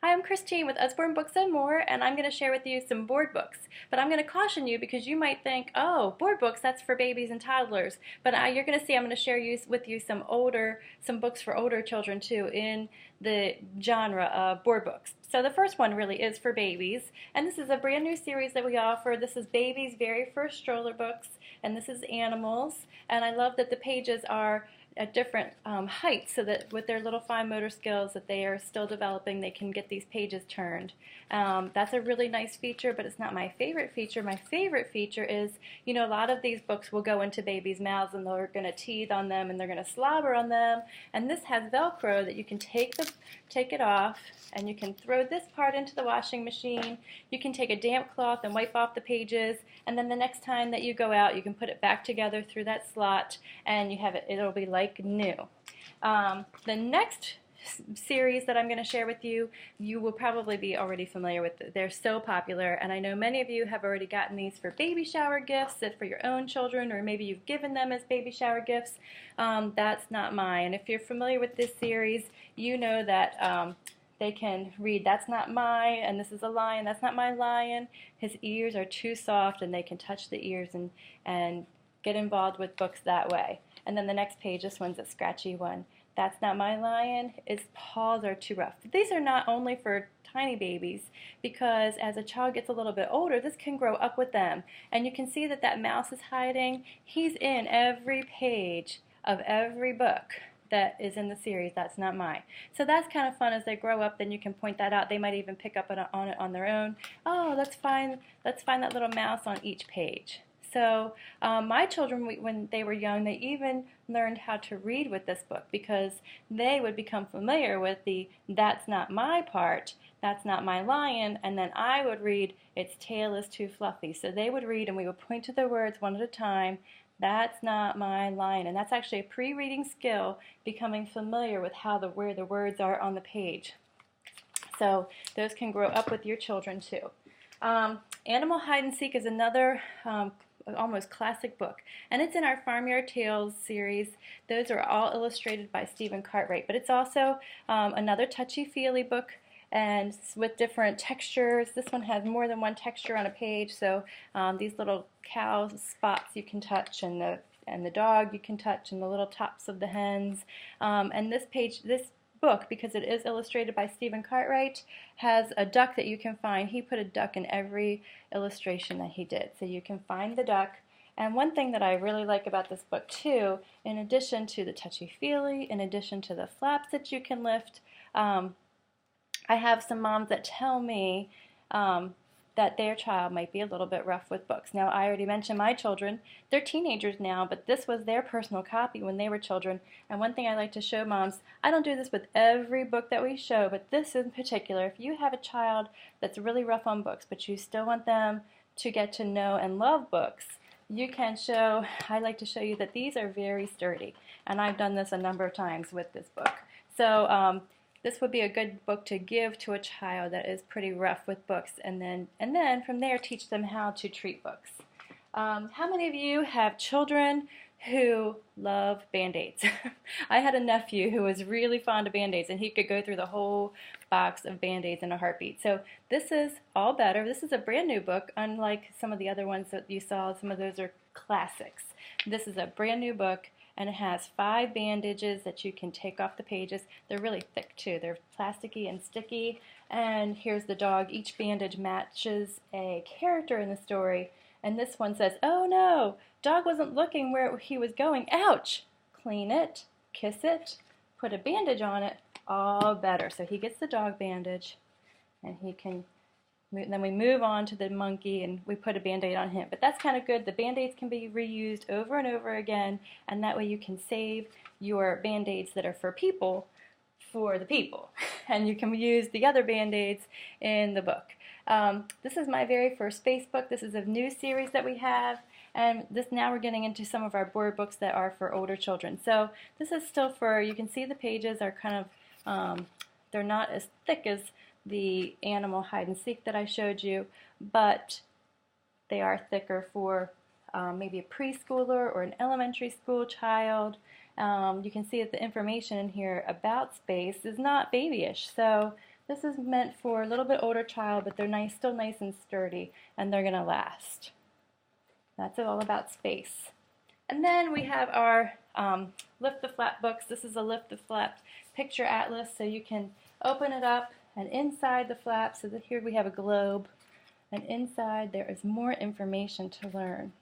Hi, I'm Christine with Usborne Books and More, and I'm going to share with you some board books. But I'm going to caution you because you might think, oh, board books, that's for babies and toddlers. But you're going to see I'm going to share with you some books for older children too in the genre of board books. So the first one really is for babies, and this is a brand new series that we offer. This is Baby's very first stroller books, and this is animals. And I love that the pages are at different heights so that with their little fine motor skills that they are still developing, they can get these pages turned. That's a really nice feature, but it's not my favorite feature. My favorite feature is, a lot of these books will go into babies' mouths and they're going to teeth on them and they're going to slobber on them. And this has Velcro that you can take it off, and you can throw this part into the washing machine. You can take a damp cloth and wipe off the pages, and then the next time that you go out, you can put it back together through that slot, and it'll be like new. The next series that I'm going to share with you, you will probably be already familiar with. They're so popular, and I know many of you have already gotten these for baby shower gifts, for your own children, or maybe you've given them as baby shower gifts. That's Not Mine. If you're familiar with this series, you know that they can read That's Not Mine, and this is a lion, that's not my lion. His ears are too soft, and they can touch the ears and get involved with books that way. And then the next page, this one's a scratchy one. That's not my lion. His paws are too rough. These are not only for tiny babies, because as a child gets a little bit older, this can grow up with them. And you can see that mouse is hiding. He's in every page of every book that is in the series That's Not Mine. So that's kind of fun. As they grow up, then you can point that out. They might even pick up on it on their own. Oh, let's find that little mouse on each page. So my children, when they were young, they even learned how to read with this book, because they would become familiar with the That's Not My part, That's Not My lion, and then I would read Its tail is too fluffy. So they would read, and we would point to the words one at a time. That's not my lion. And that's actually a pre-reading skill, becoming familiar with where the words are on the page. So those can grow up with your children too. Animal Hide and Seek is another almost classic book, and it's in our Farmyard Tales series. Those are all illustrated by Stephen Cartwright, but it's also another touchy-feely book, and with different textures. This one has more than one texture on a page, so these little cow spots you can touch, and the dog you can touch, and the little tops of the hens. And this book, because it is illustrated by Stephen Cartwright, has a duck that you can find. He put a duck in every illustration that he did, so you can find the duck. And one thing that I really like about this book too, in addition to the touchy-feely, in addition to the flaps that you can lift, I have some moms that tell me that their child might be a little bit rough with books. Now, I already mentioned my children. They're teenagers now, but this was their personal copy when they were children. And one thing I like to show moms, I don't do this with every book that we show, but this in particular, if you have a child that's really rough on books, but you still want them to get to know and love books, I like to show you that these are very sturdy. And I've done this a number of times with this book. So this would be a good book to give to a child that is pretty rough with books, and then from there teach them how to treat books. How many of you have children who love Band-Aids? I had a nephew who was really fond of Band-Aids, and he could go through the whole box of Band-Aids in a heartbeat. So this is all better. This is a brand new book, unlike some of the other ones that you saw. Some of those are classics. This is a brand new book, and it has 5 bandages that you can take off the pages. They're really thick too. They're plasticky and sticky. And here's the dog. Each bandage matches a character in the story. And this one says, oh no, dog wasn't looking where he was going. Ouch! Clean it, kiss it, put a bandage on it, all better. So he gets the dog bandage, and then we move on to the monkey, and we put a Band-Aid on him. But that's kind of good. The Band-Aids can be reused over and over again, and that way you can save your Band-Aids that are for people for the people. And you can use the other Band-Aids in the book. This is my very first space book. This is a new series that we have. And now we're getting into some of our board books that are for older children. So this is still you can see the pages are kind of, they're not as thick as the Animal Hide and Seek that I showed you, but they are thicker for maybe a preschooler or an elementary school child. You can see that the information in here about space is not babyish, so This is meant for a little bit older child, but they're nice, still nice and sturdy, and they're going to last. That's all about space. And then we have our Lift the Flap books. This is a Lift the Flap picture atlas, so you can open it up, and inside the flap, so that here we have a globe, and inside there is more information to learn.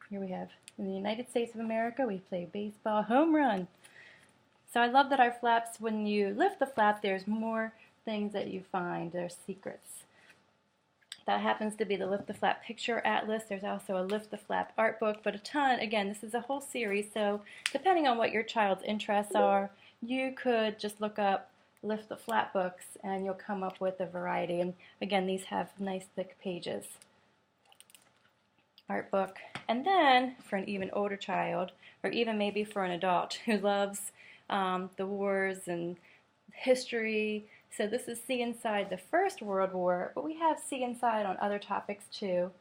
Here we have, in the United States of America, we play baseball, home run. So I love that our flaps, when you lift the flap, there's more things that you find. There's secrets. That happens to be the Lift the Flap picture atlas. There's also a Lift the Flap art book, but a ton. Again, this is a whole series, so depending on what your child's interests are, you could just look up Lift the Flap books and you'll come up with a variety. And again, these have nice thick pages. Art book. And then for an even older child, or even maybe for an adult who loves the wars and history. So this is See Inside the First World War, but we have See Inside on other topics too.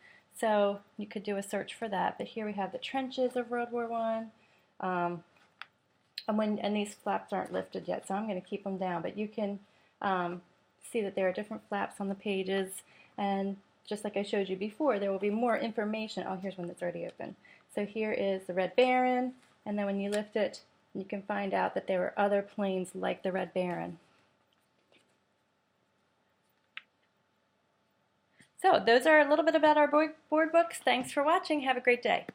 So you could do a search for that. But here we have the trenches of World War I. And these flaps aren't lifted yet, so I'm going to keep them down. But you can see that there are different flaps on the pages, and just like I showed you before, there will be more information. Oh, here's one that's already open. So here is the Red Baron, and then when you lift it, you can find out that there were other planes like the Red Baron. So those are a little bit about our board books. Thanks for watching. Have a great day.